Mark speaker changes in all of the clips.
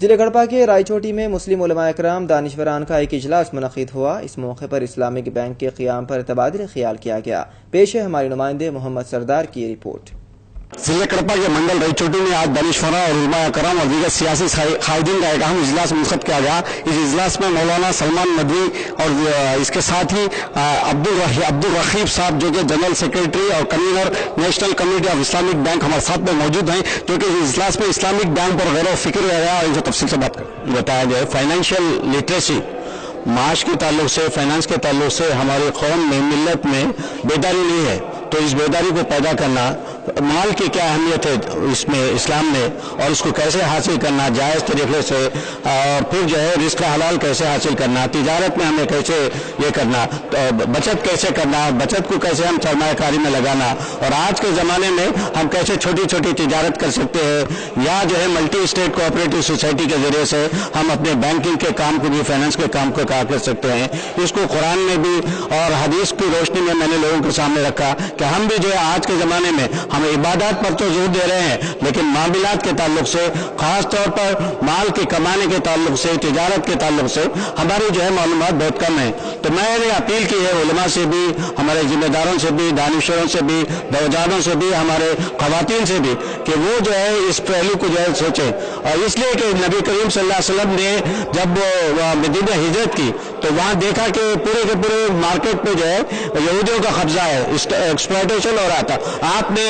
Speaker 1: ضلع گڑھپا کے رائچوٹی میں مسلم علماء اکرام دانشوران کا ایک اجلاس منعقد ہوا۔ اس موقع پر اسلامک بینک کے قیام پر تبادلہ خیال کیا گیا۔ پیش ہے ہمارے نمائندے محمد سردار کی رپورٹ۔
Speaker 2: ضلع کڑپا کے منڈل رائچوٹی میں آج دانشوران اور علماء اکرام اور دیگر سیاسی قائدین کا ایک اہم اجلاس منعقد کیا گیا۔ اس اجلاس میں مولانا سلمان ندوی اور اس کے ساتھ ہی عبدالرقیب صاحب جو کہ جنرل سیکرٹری اور convener national committee of Islamic bank ہمارے ساتھ میں موجود ہیں، جو کہ اس اجلاس میں اسلامک بینک پر غور و فکر ہوا گیا اور ان سے تفصیل سے بات بتایا جائے۔ فائنینشیل لٹریسی، معاش کے تعلق سے، فائنانس کے تعلق سے ہماری قوم میں، ملت میں بیداری نہیں ہے، تو اس بیداری کو پیدا کرنا، مال کی کیا اہمیت ہے اس میں اسلام میں، اور اس کو کیسے حاصل کرنا جائز طریقے سے، اور پھر جو ہے رزق حلال کیسے حاصل کرنا، تجارت میں ہمیں کیسے یہ کرنا، بچت کیسے کرنا، بچت کو کیسے ہم سرمایہ کاری میں لگانا، اور آج کے زمانے میں ہم کیسے چھوٹی چھوٹی تجارت کر سکتے ہیں، یا جو ہے ملٹی اسٹیٹ کوآپریٹو سوسائٹی کے ذریعے سے ہم اپنے بینکنگ کے کام کو بھی، فائنانس کے کام کو کر سکتے ہیں۔ اس کو قرآن میں بھی اور حدیث کی روشنی میں نے لوگوں کے سامنے رکھا کہ ہم بھی جو ہے آج کے زمانے میں ہم عبادات پر تو زور دے رہے ہیں، لیکن معاملات کے تعلق سے، خاص طور پر مال کے کمانے کے تعلق سے، تجارت کے تعلق سے ہماری جو ہے معلومات بہت کم ہیں۔ تو میں نے اپیل کی ہے علماء سے بھی، ہمارے ذمہ داروں سے بھی، دانشوروں سے بھی، نوجوانوں سے بھی، ہمارے خواتین سے بھی، کہ وہ جو ہے اس پہلو کو جو ہے سوچیں۔ اور اس لیے کہ نبی کریم صلی اللہ علیہ وسلم نے جب مدینہ ہجرت کی تو وہاں دیکھا کہ پورے کے پورے مارکیٹ پہ جو ہے یہودیوں کا قبضہ ہے، ایکسپلائٹیشن ہو رہا تھا۔ آپ نے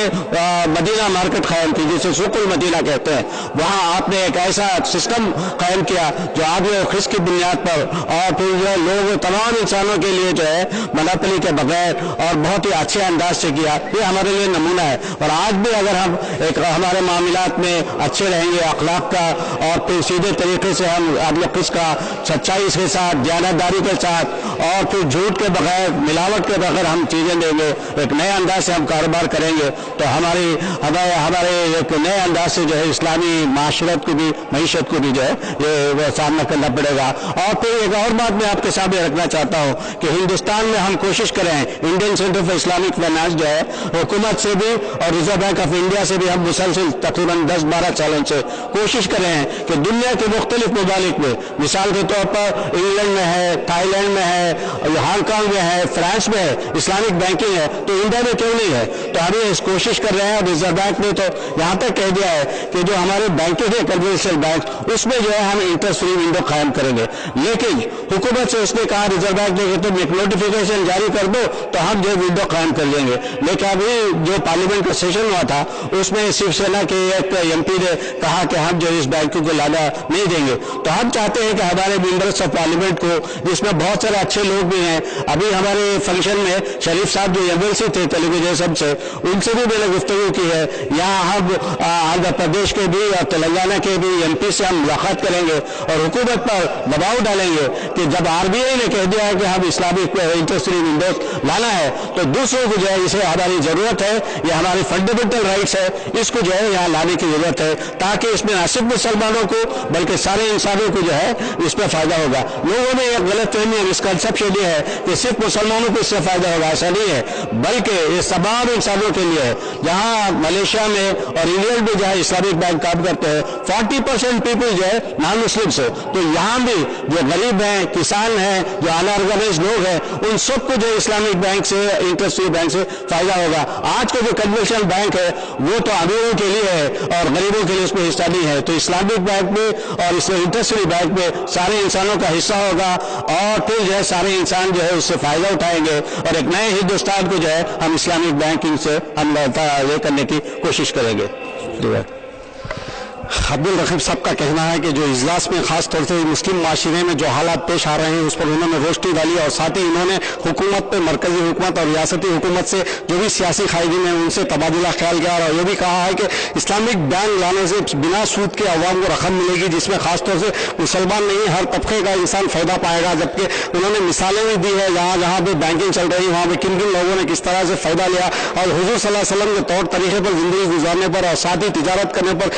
Speaker 2: مدینہ مارکیٹ قائم کی، جسے سوق المدینہ کہتے ہیں، وہاں آپ نے ایک ایسا سسٹم قائم کیا جو آگے خرچ کی بنیاد پر، اور پھر جو لوگ تمام انسانوں کے لیے جو ہے مناپلی کے بغیر اور بہت ہی اچھے انداز سے کیا۔ یہ ہمارے لیے نمونہ ہے، اور آج بھی اگر ہم ہمارے معاملات میں اچھے رہیں گے، اخلاق کا، اور پھر سیدھے طریقے سے ہم عدل و قسط کا، سچائی کے ساتھ، دیانتداری کے ساتھ، اور پھر جھوٹ کے بغیر، ملاوٹ کے بغیر ہم چیزیں دیں گے، ایک نئے انداز سے ہم کاروبار کریں گے، تو ہمارے ایک نئے انداز سے جو ہے اسلامی معاشرت کو بھی، معیشت کو بھی جو ہے یہ سامنا کرنا پڑے گا۔ اور پھر ایک اور بات میں آپ کے سامنے رکھنا چاہتا ہوں کہ ہندوستان میں ہم کوشش کریں، Indian centre for Islamic finance جو ہے حکومت سے بھی اور ریزرو بینک آف انڈیا سے بھی ہم مسلسل تقریباً 10-12 سالوں سے کوشش کر رہے ہیں کہ دنیا کے مختلف ممالک میں، مثال کے طور پر انگلینڈ میں ہے، تھائی لینڈ میں ہے، ہانگ کانگ میں ہے، فرانس میں ہے، اسلامک بینکنگ ہے، تو انڈیا میں کیوں نہیں ہے؟ تو ہم اس کوشش کر رہے ہیں۔ ریزرو بینک نے تو یہاں تک کہہ دیا ہے کہ جو ہمارے بینکنگ ہے کنوینشنل بینک، اس میں جو ہے ہم انٹرسٹ فری ونڈو قائم کریں گے، لیکن حکومت سے اس نے کہا، ریزرو بینک نے کہ تم ایک نوٹیفیکیشن جاری کر دو تو ہم جو ونڈو قائم کر لیں گے۔ لیکن ابھی جو پارلیمنٹ کا سیشن ہوا تھا اس میں شیو سینا کے ایک ایم پی نے کہا کہ ہم جو اس بینکوں کو لانا نہیں دیں گے۔ تو ہم چاہتے ہیں کہ ہمارے ممبرس آف پارلیمنٹ کو، جس میں بہت سارے اچھے لوگ بھی ہیں، ابھی ہمارے فنکشن میں شریف صاحب جو ایم ایل سی تھے تیلگو دیشم سے، ان سے بھی میں نے گفتگو کی ہے، یہاں ہم آندھرا پردیش کے بھی اور تلنگانہ کے بھی ایم پی سے ہم ملاقات کریں گے اور حکومت پر دباؤ ڈالیں گے کہ جب آر بی آئی نے کہہ دیا ہے کہ ہم اسلامک انٹرسٹ فری ونڈوز لانا ہے، تو دوسروں کو جو ہے اسے ہماری ضرورت ہے، یہ ہماری فنڈامنٹل رائٹس ہے، اس کو جو ہے یہاں لانے کی ضرورت ہے، تاکہ اس میں نہ صرف مسلمانوں کو بلکہ سارے انسانوں کو جو ہے اس میں فائدہ ہوگا۔ لوگوں میں ایک غلط فہمی اور مسکنسیپشن یہ ہے کہ صرف مسلمانوں کو اس سے فائدہ ہوگا، ایسا نہیں ہے، بلکہ یہ تمام انسانوں کے لیے ہے۔ جہاں ملیشیا میں اور انگلینڈ میں جو ہے اسلامک بینک کام کرتے ہیں، 40% پیپل جو ہے نان مسلمس ہے، تو یہاں بھی جو غریب ہیں، کسان ہیں، جو انآرگنائزڈ لوگ ہیں، ان سب کو جو اسلامک بینک سے، انٹرسٹ فری بینک سے فائدہ ہوگا۔ آج کا جو کنونشنل بینک ہے وہ تو امیروں کے لیے ہے اور غریبوں کے لیے اس میں حصہ نہیں ہے، تو اسلامک بینک میں اور اس میں انٹرسٹ فری بینک میں سارے انسانوں کا حصہ ہوگا، اور پھر جو ہے سارے انسان جو ہے اس سے فائدہ اٹھائیں گے، اور ایک نئے ہندوستان کو جو ہے ہم اسلامک بینکنگ سے ہم یہ کرنے کی کوشش کریں گے۔ عبدالرقیب صاحب کا کہنا ہے کہ جو اجلاس میں خاص طور سے مسلم معاشرے میں جو حالات پیش آ رہے ہیں اس پر انہوں نے روشنی ڈالی، اور ساتھ ہی انہوں نے حکومت پہ، مرکزی حکومت اور ریاستی حکومت سے جو بھی سیاسی قائدین ہیں ان سے تبادلہ خیال کیا، اور یہ بھی کہا ہے کہ اسلامک بینک لانے سے بنا سود کے عوام کو رقم ملے گی، جس میں خاص طور سے مسلمان نہیں ہر طبقے کا انسان فائدہ پائے گا، جبکہ انہوں نے مثالیں بھی دی ہے جہاں پہ بینکنگ چل رہی ہے وہاں پہ کن کن لوگوں نے کس طرح سے فائدہ لیا، اور حضور صلی اللہ علیہ وسلم کے طور طریقے پر زندگی گزارنے پر اور ساتھ ہی تجارت کرنے پر،